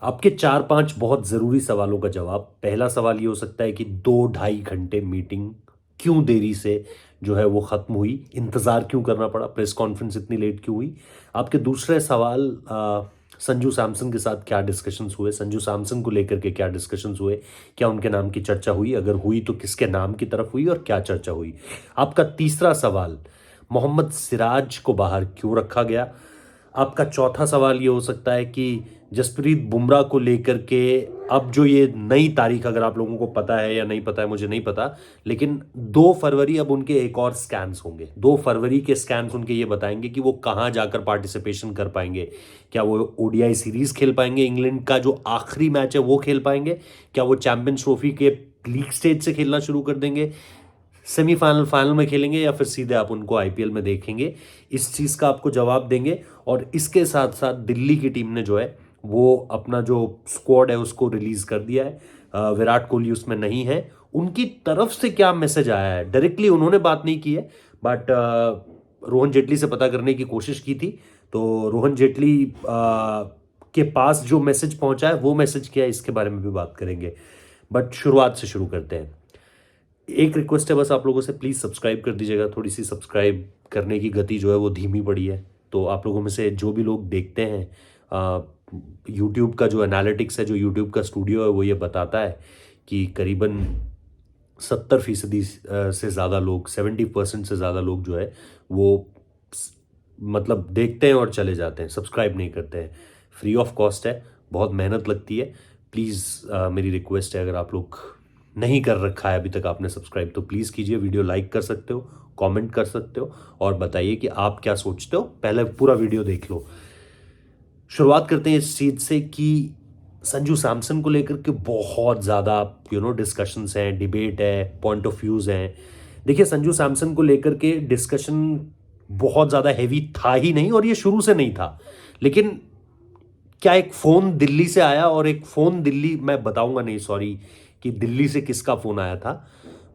आपके 4-5 बहुत ज़रूरी सवालों का जवाब। पहला सवाल ये हो सकता है कि 2 ढाई घंटे मीटिंग क्यों देरी से जो है वो ख़त्म हुई? इंतज़ार क्यों करना पड़ा? प्रेस कॉन्फ्रेंस इतनी लेट क्यों हुई? आपके दूसरे सवाल संजू सैमसन के साथ क्या डिस्कशंस हुए? संजू सैमसन को लेकर के क्या डिस्कशंस हुए? क्या उनके नाम की चर्चा हुई? अगर हुई तो किसके नाम की तरफ हुई और क्या चर्चा हुई? आपका तीसरा सवाल, मोहम्मद सिराज को बाहर क्यों रखा गया? आपका चौथा सवाल ये हो सकता है कि जसप्रीत बुमराह को लेकर के अब जो ये नई तारीख, अगर आप लोगों को पता है या नहीं पता है मुझे नहीं पता, लेकिन 2 फरवरी अब उनके एक और स्कैन्स होंगे। 2 फरवरी के स्कैन्स उनके ये बताएंगे कि वो कहाँ जाकर पार्टिसिपेशन कर पाएंगे। क्या वो ओडीआई सीरीज खेल पाएंगे, इंग्लैंड का जो आखिरी मैच है वो खेल पाएंगे? क्या वो चैंपियंस ट्रॉफी के लीग स्टेज से खेलना शुरू कर देंगे, सेमीफाइनल फाइनल में खेलेंगे, या फिर सीधे आप उनको आईपीएल में देखेंगे? इस चीज़ का आपको जवाब देंगे। और इसके साथ साथ दिल्ली की टीम ने जो है वो अपना जो स्क्वाड है उसको रिलीज कर दिया है। विराट कोहली उसमें नहीं है। उनकी तरफ से क्या मैसेज आया है, डायरेक्टली उन्होंने बात नहीं की है, बट रोहन जेटली से पता करने की कोशिश की थी। तो रोहन जेटली के पास जो मैसेज पहुंचा है वो मैसेज क्या है, इसके बारे में भी बात करेंगे। बट शुरुआत से शुरू करते हैं। एक रिक्वेस्ट है बस आप लोगों से, प्लीज़ सब्सक्राइब कर दीजिएगा। थोड़ी सी सब्सक्राइब करने की गति जो है वो धीमी पड़ी है। तो आप लोगों में से जो भी लोग देखते हैं, यूट्यूब का जो एनालिटिक्स है, जो यूट्यूब का स्टूडियो है, वो ये बताता है कि करीबन 70% से ज़्यादा लोग, 70% से ज़्यादा लोग जो है वो मतलब देखते हैं और चले जाते हैं, सब्सक्राइब नहीं करते हैं। फ्री ऑफ कॉस्ट है, बहुत मेहनत लगती है। प्लीज़ मेरी रिक्वेस्ट है, अगर आप लोग नहीं कर रखा है अभी तक आपने सब्सक्राइब, तो प्लीज़ कीजिए। वीडियो लाइक कर सकते हो, कमेंट कर सकते हो और बताइए कि आप क्या सोचते हो। पहले पूरा वीडियो देख लो। शुरुआत करते हैं इस चीज़ से कि संजू सैमसन को लेकर के बहुत ज़्यादा डिस्कशंस हैं, डिबेट है, पॉइंट ऑफ व्यूज़ हैं। देखिए, संजू सैमसन को लेकर के डिस्कशन बहुत ज़्यादा हैवी था ही नहीं, और ये शुरू से नहीं था। लेकिन क्या एक फ़ोन दिल्ली से आया, और एक फ़ोन दिल्ली, मैं बताऊंगा नहीं, सॉरी, कि दिल्ली से किसका फ़ोन आया था,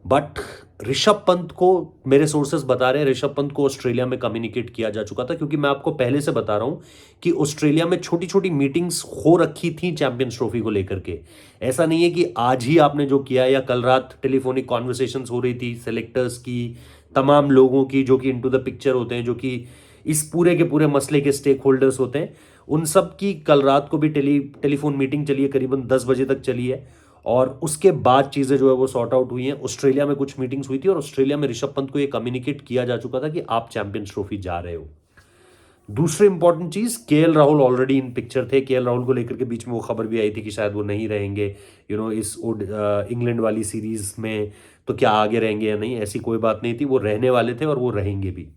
बट ऋषभ पंत को, मेरे सोर्सेस बता रहे हैं, ऋषभ पंत को ऑस्ट्रेलिया में कम्युनिकेट किया जा चुका था। क्योंकि मैं आपको पहले से बता रहा हूं कि ऑस्ट्रेलिया में छोटी छोटी मीटिंग्स हो रखी थी चैंपियंस ट्रॉफी को लेकर के। ऐसा नहीं है कि आज ही आपने जो किया, या कल रात टेलीफोनिक कॉन्वर्सेशंस हो रही थी सेलेक्टर्स की, तमाम लोगों की जो कि इनटू द पिक्चर होते हैं, जो कि इस पूरे के पूरे मसले के स्टेक होल्डर्स होते हैं, उन सब की कल रात को भी टेलीफोन मीटिंग चली है, करीबन 10 बजे तक चली है। और उसके बाद चीज़ें जो है वो सॉर्ट आउट हुई हैं। ऑस्ट्रेलिया में कुछ मीटिंग्स हुई थी, और ऑस्ट्रेलिया में ऋषभ पंत को ये कम्युनिकेट किया जा चुका था कि आप चैंपियंस ट्रॉफी जा रहे हो। दूसरी इंपॉर्टेंट चीज, KL Rahul already in picture थे। केएल राहुल को लेकर के बीच में वो खबर भी आई थी कि शायद वो नहीं रहेंगे इस इंग्लैंड वाली सीरीज में। तो क्या आगे रहेंगे या नहीं, ऐसी कोई बात नहीं थी, वो रहने वाले थे और वो रहेंगे भी।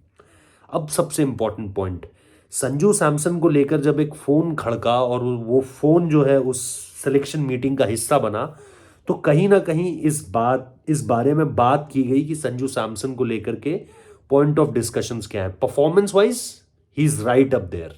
अब सबसे इंपॉर्टेंट पॉइंट, संजू सैमसन को लेकर जब एक फोन खड़का और वो फोन जो है उस सिलेक्शन मीटिंग का हिस्सा बना, तो कहीं ना कहीं इस बारे में बात की गई कि संजू सैमसन को लेकर के पॉइंट ऑफ डिस्कशंस क्या है। Performance wise he is right up there.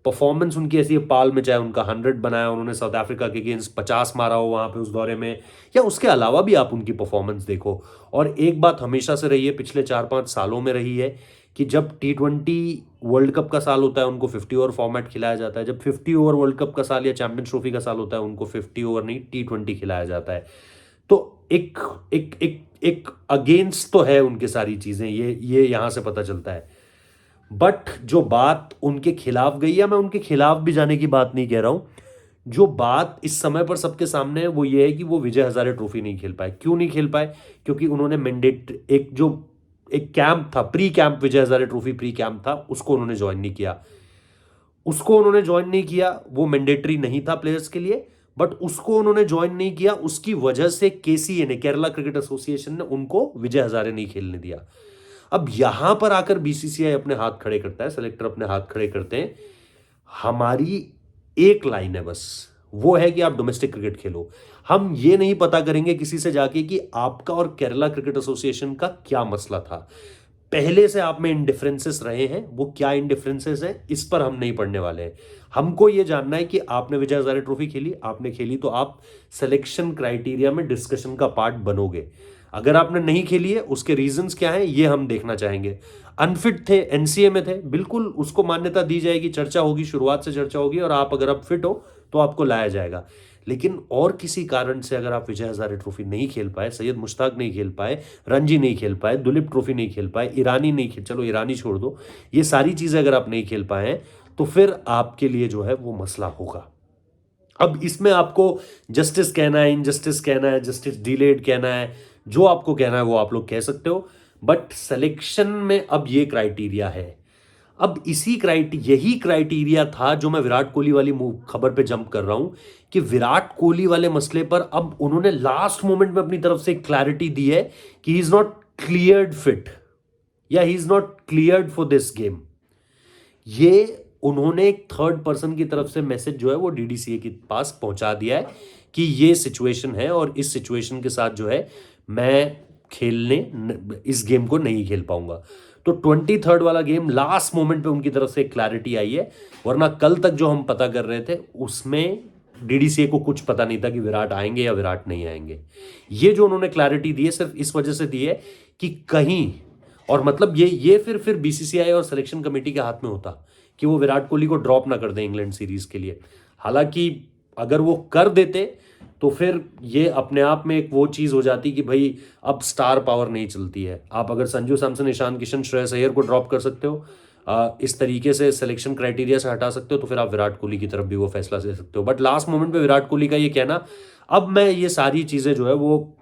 Performance उनकी ऐसी है पाल में, चाहे उनका 100 बनाया उन्होंने साउथ अफ्रीका के अगेंस्ट, 50 मारा हो वहां पे उस दौरे में, या उसके अलावा भी आप उनकी परफॉर्मेंस देखो। और एक बात हमेशा से रही है, पिछले 4-5 सालों में रही है, कि जब T20 वर्ल्ड कप का साल होता है उनको 50 ओवर फॉर्मेट खिलाया जाता है। जब 50 ओवर वर्ल्ड कप का साल या चैंपियंस ट्रॉफी का साल होता है उनको 50 ओवर नहीं, T20 खिलाया जाता है। तो एक एक एक एक अगेंस्ट तो है उनके सारी चीजें, ये यहां से पता चलता है। बट जो बात उनके खिलाफ गई, या मैं उनके खिलाफ भी जाने की बात नहीं कह रहा हूं, जो बात इस समय पर सबके सामने है वो ये है कि वो विजय हजारे ट्रॉफी नहीं खेल पाए। क्यों नहीं खेल पाए? क्योंकि उन्होंने मैंडेट, एक कैंप था, pre camp, Vijay Hazare trophy pre camp था, उसको उन्होंने ज्वाइन नहीं किया। वो मैंडेटरी नहीं था प्लेयर्स के लिए, बट उसको उन्होंने ज्वाइन नहीं किया। उसकी वजह से केसीए ने, केरला क्रिकेट एसोसिएशन ने, उनको विजय हजारे नहीं खेलने दिया। अब यहां पर आकर बीसीसीआई अपने हाथ खड़े करता है, सेलेक्टर अपने हाथ खड़े करते हैं। हमारी एक लाइन है बस, वो है कि आप डोमेस्टिक क्रिकेट खेलो। हम ये नहीं पता करेंगे किसी से जाके कि आपका और केरला क्रिकेट एसोसिएशन का क्या मसला था। पहले से आप में इंडिफरेंसेस रहे हैं, वो क्या इंडिफरेंसेस हैं इस पर हम नहीं पढ़ने वाले हैं। हमको ये जानना है कि आपने विजय हजारे ट्रॉफी खेली, आपने खेली तो आप सिलेक्शन क्राइटेरिया में डिस्कशन का पार्ट बनोगे। अगर आपने नहीं खेली है उसके रीजंस क्या हैं ये हम देखना चाहेंगे। अनफिट थे, एनसीए में थे, बिल्कुल उसको मान्यता दी जाएगी, चर्चा होगी, शुरुआत से चर्चा होगी और आप अगर आप फिट हो तो आपको लाया जाएगा। लेकिन और किसी कारण से अगर आप विजय हजारे ट्रॉफी नहीं खेल पाए, सैयद मुश्ताक नहीं खेल पाए, रणजी नहीं खेल पाए, दुलीप ट्रॉफी नहीं खेल पाए, ईरानी नहीं खेल, चलो ईरानी छोड़ दो, ये सारी चीजें अगर आप नहीं खेल पाए हैं तो फिर आपके लिए जो है वो मसला होगा। अब इसमें आपको जस्टिस कहना है, इनजस्टिस कहना है, जस्टिस डिलेड कहना है, जो आपको कहना है वो आप लोग कह सकते हो, बट सिलेक्शन में अब ये क्राइटेरिया है। अब यही क्राइटेरिया था जो मैं विराट कोहली वाली खबर पे जंप कर रहा हूं कि विराट कोहली वाले मसले पर अब उन्होंने लास्ट मोमेंट में अपनी तरफ से क्लैरिटी दी है कि he is not cleared fit या he is not cleared for this game. ये उन्होंने एक थर्ड पर्सन की तरफ से मैसेज जो है वो डीडीसीए के पास पहुंचा दिया है कि ये सिचुएशन है और इस सिचुएशन के साथ जो है मैं इस गेम को नहीं खेल पाऊंगा। तो 23 वाला गेम लास्ट मोमेंट पे उनकी तरफ से क्लैरिटी आई है, वरना कल तक जो हम पता कर रहे थे उसमें डीडीसीए को कुछ पता नहीं था कि विराट आएंगे या विराट नहीं आएंगे। ये जो उन्होंने क्लैरिटी दी है सिर्फ इस वजह से दी है कि कहीं, और मतलब ये फिर बीसीसीआई और सिलेक्शन कमेटी के हाथ में होता कि वो विराट कोहली को ड्रॉप ना कर दें इंग्लैंड सीरीज के लिए। हालांकि अगर वो कर देते तो फिर ये अपने आप में एक वो चीज हो जाती कि भाई अब स्टार पावर नहीं चलती है। आप अगर संजू सैमसन, ईशान किशन, श्रेयस अय्यर को ड्रॉप कर सकते हो, इस तरीके से सिलेक्शन क्राइटेरिया से हटा सकते हो, तो फिर आप विराट कोहली की तरफ भी वो फैसला ले सकते हो। बट लास्ट मोमेंट पे विराट कोहली का ये कहना, अब मैं ये सारी चीजें जो है वो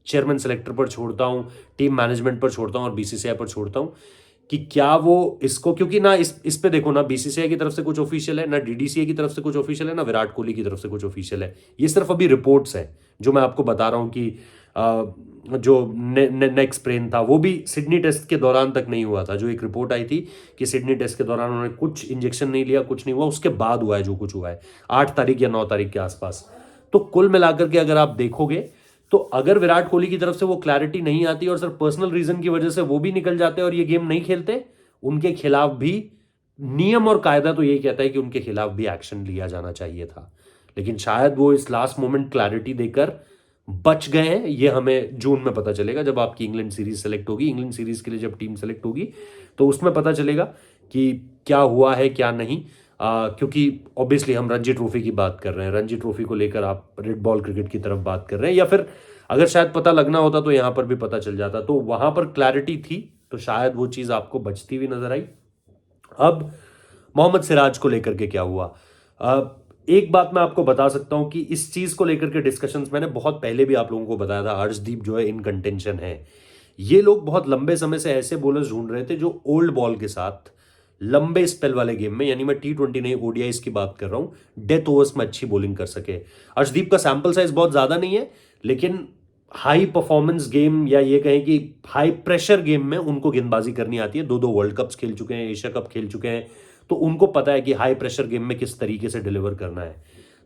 चेयरमैन सेलेक्टर पर छोड़ता हूं, टीम मैनेजमेंट पर छोड़ता हूं और बीसीसीआई पर छोड़ता हूं कि क्या वो इसको, क्योंकि ना इस पे देखो ना बीसीसीआई की तरफ से कुछ ऑफिशियल है, ना डीडीसीए की तरफ से कुछ ऑफिशियल है, ना विराट कोहली की तरफ से कुछ ऑफिशियल है। ये सिर्फ अभी रिपोर्ट्स है जो मैं आपको बता रहा हूं कि जो नेक स्प्रेन था वो भी सिडनी टेस्ट के दौरान तक नहीं हुआ था। जो एक रिपोर्ट आई थी कि सिडनी टेस्ट के दौरान उन्होंने कुछ इंजेक्शन नहीं लिया, कुछ नहीं हुआ, उसके बाद हुआ है जो कुछ हुआ है 8 तारीख या 9 तारीख के आसपास। तो कुल मिलाकर के अगर आप देखोगे तो अगर विराट कोहली की तरफ से वो क्लैरिटी नहीं आती और सिर्फ पर्सनल रीजन की वजह से वो भी निकल जाते और ये गेम नहीं खेलते, उनके खिलाफ भी नियम और कायदा तो यही कहता है कि उनके खिलाफ भी एक्शन लिया जाना चाहिए था। लेकिन शायद वो इस लास्ट मोमेंट क्लैरिटी देकर बच गए हैं। ये हमें जून में पता चलेगा जब आपकी इंग्लैंड सीरीज सेलेक्ट होगी। इंग्लैंड सीरीज के लिए जब टीम सेलेक्ट होगी तो उसमें पता चलेगा कि क्या हुआ है क्या नहीं। क्योंकि ऑब्वियसली हम रणजी ट्रॉफी की बात कर रहे हैं, रणजी ट्रॉफी को लेकर आप रेड बॉल क्रिकेट की तरफ बात कर रहे हैं, या फिर अगर शायद पता लगना होता तो यहां पर भी पता चल जाता, तो वहां पर क्लैरिटी थी तो शायद वो चीज आपको बचती हुई नजर आई। अब मोहम्मद सिराज को लेकर के क्या हुआ, एक बात मैं आपको बता सकता हूं कि इस चीज को लेकर के डिस्कशंस मैंने बहुत पहले भी आप लोगों को बताया था। अर्शदीप जो है इन कंटेंशन है। ये लोग बहुत लंबे समय से ऐसे बॉलर्स ढूंढ रहे थे जो ओल्ड बॉल के साथ लंबे स्पेल वाले गेम में, यानी मैं T20 नहीं ओडीआईस की बात कर रहा हूं, डेथ ओवर्स में अच्छी बॉलिंग कर सके। अर्शदीप का सैंपल साइज बहुत ज्यादा नहीं है, लेकिन हाई परफॉर्मेंस गेम या ये कहें कि हाई प्रेशर गेम में उनको गेंदबाजी करनी आती है। 2 वर्ल्ड कप्स खेल चुके हैं, एशिया कप खेल चुके हैं, तो उनको पता है कि हाई प्रेशर गेम में किस तरीके से डिलीवर करना है।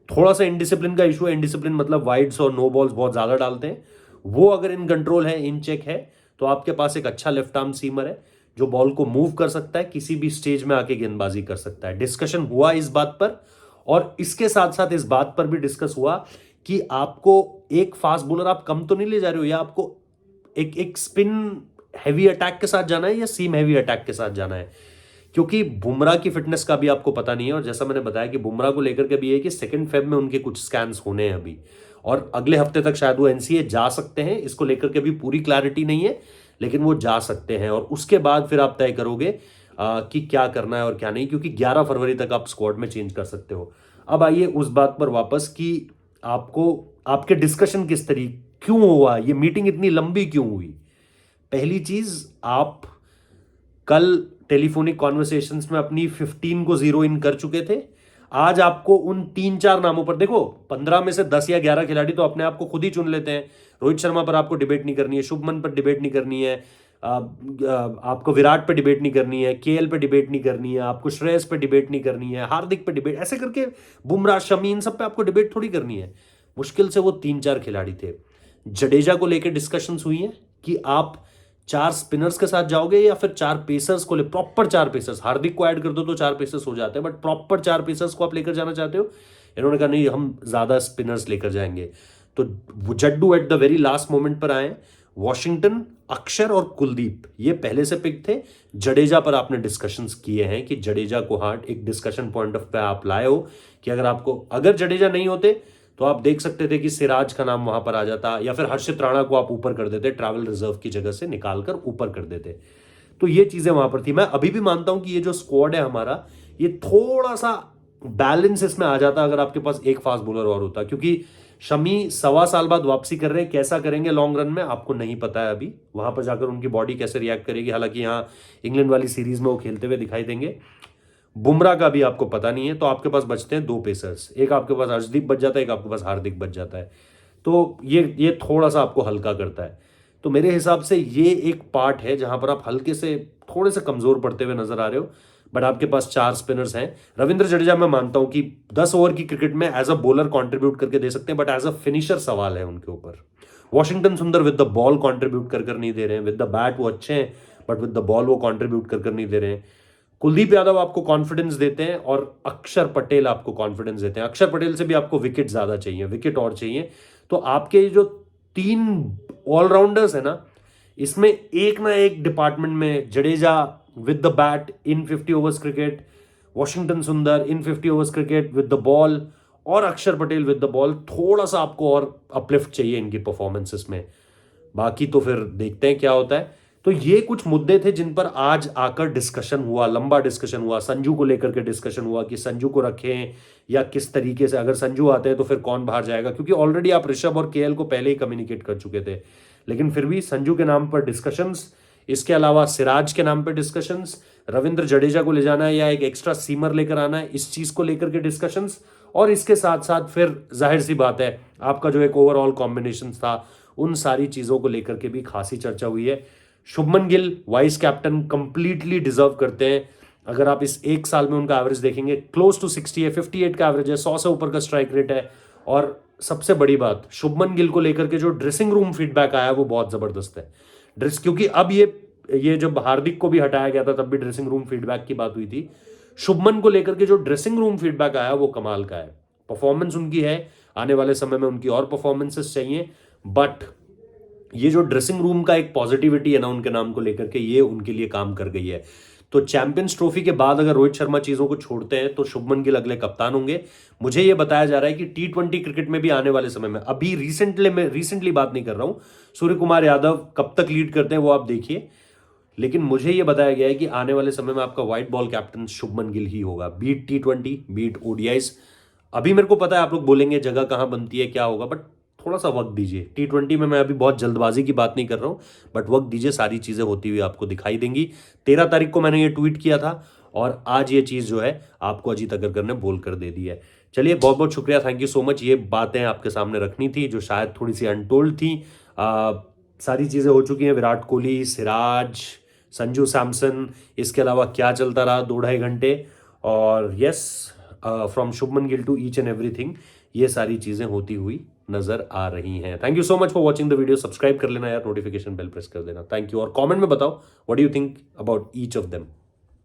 थोड़ा सा इनडिसिप्लिन का इशू है। इनडिसिप्लिन मतलब वाइड्स और नो बॉल्स बहुत ज्यादा डालते हैं, वो अगर इन कंट्रोल है, इन चेक है, तो आपके पास एक अच्छा लेफ्ट आर्म सीमर है जो बॉल को मूव कर सकता है, किसी भी स्टेज में आके गेंदबाजी कर सकता है। डिस्कशन हुआ इस बात पर, और इसके साथ साथ इस बात पर भी डिस्कस हुआ कि आपको एक फास्ट बॉलर आप कम तो नहीं ले जा रहे हो, या आपको एक स्पिन हैवी अटैक के साथ जाना है या सीम हैवी अटैक के साथ जाना है। क्योंकि बुमराह की फिटनेस का भी आपको पता नहीं है, और जैसा मैंने बताया कि बुमराह को लेकर के भी है कि 2 फेब में उनके कुछ स्कैन्स होने हैं अभी, और अगले हफ्ते तक शायद वो एनसीए जा सकते हैं। इसको लेकर के भी पूरी क्लैरिटी नहीं है, लेकिन वो जा सकते हैं, और उसके बाद फिर आप तय करोगे कि क्या करना है और क्या नहीं, क्योंकि 11 फरवरी तक आप स्क्वाड में चेंज कर सकते हो। अब आइए उस बात पर वापस कि आपको आपके डिस्कशन किस तरीके क्यों हुआ, ये मीटिंग इतनी लंबी क्यों हुई। पहली चीज, आप कल टेलीफोनिक कॉन्वर्सेशंस में अपनी 15 को 0 इन कर चुके थे। आज आपको उन 3-4 नामों पर, देखो 15 में से 10 या 11 खिलाड़ी तो अपने आप को खुद ही चुन लेते हैं। रोहित शर्मा पर आपको डिबेट नहीं करनी है, शुभमन पर डिबेट नहीं करनी है, आपको विराट पे डिबेट नहीं करनी है, केएल पे डिबेट नहीं करनी है, आपको श्रेयस पे डिबेट नहीं करनी है, हार्दिक पे डिबेट, ऐसे करके बुमराह, शमी, इन सब पे आपको डिबेट थोड़ी करनी है। मुश्किल से वो 3-4 खिलाड़ी थे। जडेजा को लेकर डिस्कशंस हुई हैं कि आप 4 स्पिनर्स के साथ जाओगे या फिर 4 पेसर्स को ले, प्रॉपर 4 पेसर्स, हार्दिक को ऐड कर दो तो 4 पेसर्स हो जाते हैं, बट प्रॉपर 4 पेसर्स को आप लेकर जाना चाहते हो। इन्होंने कहा नहीं, हम ज्यादा स्पिनर्स लेकर जाएंगे। तो Jaddu at the very last moment पर आए, वॉशिंगटन, अक्षर और कुलदीप ये पहले से पिक थे। जडेजा पर आपने डिस्कशंस किए हैं कि जडेजा को हार्ट एक डिस्कशन पॉइंट ऑफ पे आप लाए हो कि अगर जडेजा नहीं होते तो आप देख सकते थे कि सिराज का नाम वहां पर आ जाता, या फिर हर्षित राणा को आप ऊपर कर देते, ट्रैवल रिजर्व की जगह से निकालकर ऊपर कर देते। तो ये चीजें वहां पर थी। मैं अभी भी मानता हूं कि ये जो स्क्वाड है हमारा, ये थोड़ा सा बैलेंस इसमें आ जाता अगर आपके पास एक फास्ट बॉलर और होता, क्योंकि शमी 1.25 साल बाद वापसी कर रहे हैं। कैसा करेंगे लॉन्ग रन में आपको नहीं पता है अभी, वहां पर जाकर उनकी बॉडी कैसे रिएक्ट करेगी। हालांकि यहाँ इंग्लैंड वाली सीरीज में वो खेलते हुए दिखाई देंगे। बुमराह का भी आपको पता नहीं है, तो आपके पास बचते हैं 2 पेसर्स, एक आपके पास अर्शदीप बच जाता है, एक आपके पास हार्दिक बच जाता है। तो ये थोड़ा सा आपको हल्का करता है। तो मेरे हिसाब से ये एक पार्ट है जहां पर आप हल्के से थोड़े से कमजोर पड़ते हुए नजर आ रहे हो। बट आपके पास 4 स्पिनर्स हैं। रविंद्र जडेजा मैं मानता हूं कि 10 ओवर की क्रिकेट में एज अ बॉलर कंट्रीब्यूट करके दे सकते हैं, बट एज अ फिनिशर सवाल है उनके ऊपर। वॉशिंगटन सुंदर विद द बॉल कंट्रीब्यूट कर नहीं दे रहे हैं, विद द बैट वो अच्छे हैं, बट विद द बॉल वो कंट्रीब्यूट कर नहीं दे रहे हैं। कुलदीप यादव आपको कॉन्फिडेंस देते हैं और अक्षर पटेल आपको कॉन्फिडेंस देते हैं। अक्षर पटेल से भी आपको विकेट ज्यादा चाहिए, विकेट और चाहिए। तो आपके जो 3 ऑलराउंडर्स है ना, इसमें एक ना एक डिपार्टमेंट में Jadeja with the bat in 50 overs cricket, Washington सुंदर इन 50 overs cricket with the ball, और अक्षर पटेल विद द बॉल, थोड़ा सा आपको और अपलिफ्ट चाहिए इनकी परफॉर्मेंसेस में। बाकी तो फिर देखते हैं क्या होता है। तो ये कुछ मुद्दे थे जिन पर आज आकर डिस्कशन हुआ, लंबा डिस्कशन हुआ। संजू को लेकर के डिस्कशन हुआ कि संजू को रखें या किस तरीके से, अगर संजू आते हैं तो फिर कौन बाहर जाएगा, क्योंकि ऑलरेडी आप ऋषभ और केएल को पहले ही कम्युनिकेट कर चुके थे। लेकिन फिर भी संजू के नाम पर डिस्कशंस, इसके अलावा सिराज के नाम पर डिस्कशंस, रविंद्र जडेजा को ले जाना है या एक एक्स्ट्रा सीमर लेकर आना है, इस चीज को लेकर के डिस्कशंस। और इसके साथ साथ फिर जाहिर सी बात है आपका जो एक ओवरऑल कॉम्बिनेशन था, उन सारी चीजों को लेकर के भी खासी चर्चा हुई है। Shubman Gill vice captain completely deserve करते हैं। अगर आप इस 1 साल में उनका एवरेज देखेंगे, क्लोज टू 60 है, 58 का एवरेज है, 100 से ऊपर का स्ट्राइक रेट है। और सबसे बड़ी बात, शुभमन गिल को लेकर के जो ड्रेसिंग रूम फीडबैक आया वो बहुत जबरदस्त है। क्योंकि अब ये जब हार्दिक को भी हटाया गया था तब भी ड्रेसिंग रूम फीडबैक की बात हुई थी। शुभमन को लेकर के जो ड्रेसिंग रूम फीडबैक आया वो कमाल का है। परफॉर्मेंस उनकी है, आने वाले समय में उनकी और परफॉर्मेंसेस चाहिए। बट ये जो ड्रेसिंग रूम का एक पॉजिटिविटी है ना उनके नाम को लेकर के, ये उनके लिए काम कर गई है। तो चैंपियंस ट्रॉफी के बाद अगर रोहित शर्मा चीजों को छोड़ते हैं तो शुभमन गिल अगले कप्तान होंगे। मुझे ये बताया जा रहा है कि T20 क्रिकेट में भी आने वाले समय में, अभी रिसेंटली बात नहीं कर रहा हूं, सूर्य कुमार यादव कब तक लीड करते हैं वो आप देखिए। लेकिन मुझे ये बताया गया है कि आने वाले समय में आपका white ball captain Shubman Gill ही होगा, बीट T20 बीट ODIs। अभी मेरे को पता है आप लोग बोलेंगे जगह कहां बनती है क्या होगा, बट थोड़ा सा वक्त दीजिए। T20 में मैं अभी बहुत जल्दबाजी की बात नहीं कर रहा हूं, बट वक्त दीजिए, सारी चीजें होती हुई आपको दिखाई देंगी। 13 तारीख को मैंने ये ट्वीट किया था और आज ये चीज जो है आपको अजीत अग्रकर ने बोल कर दे दी है। चलिए बहुत बहुत शुक्रिया, थैंक यू सो मच। ये बातें आपके सामने रखनी थी जो शायद थोड़ी सी अनटोल्ड थी। सारी चीजें हो चुकी हैं, विराट कोहली, सिराज, संजू सैमसन, इसके अलावा क्या चलता रहा 2-2.5 घंटे, और yes from Shubman Gill to each and everything, ये सारी चीजें होती हुई नजर आ रही हैं। Thank you so much for watching the video. Subscribe कर लेना यार, नोटिफिकेशन बेल प्रेस कर देना। थैंक यू, और कमेंट में बताओ what do you think about each of them.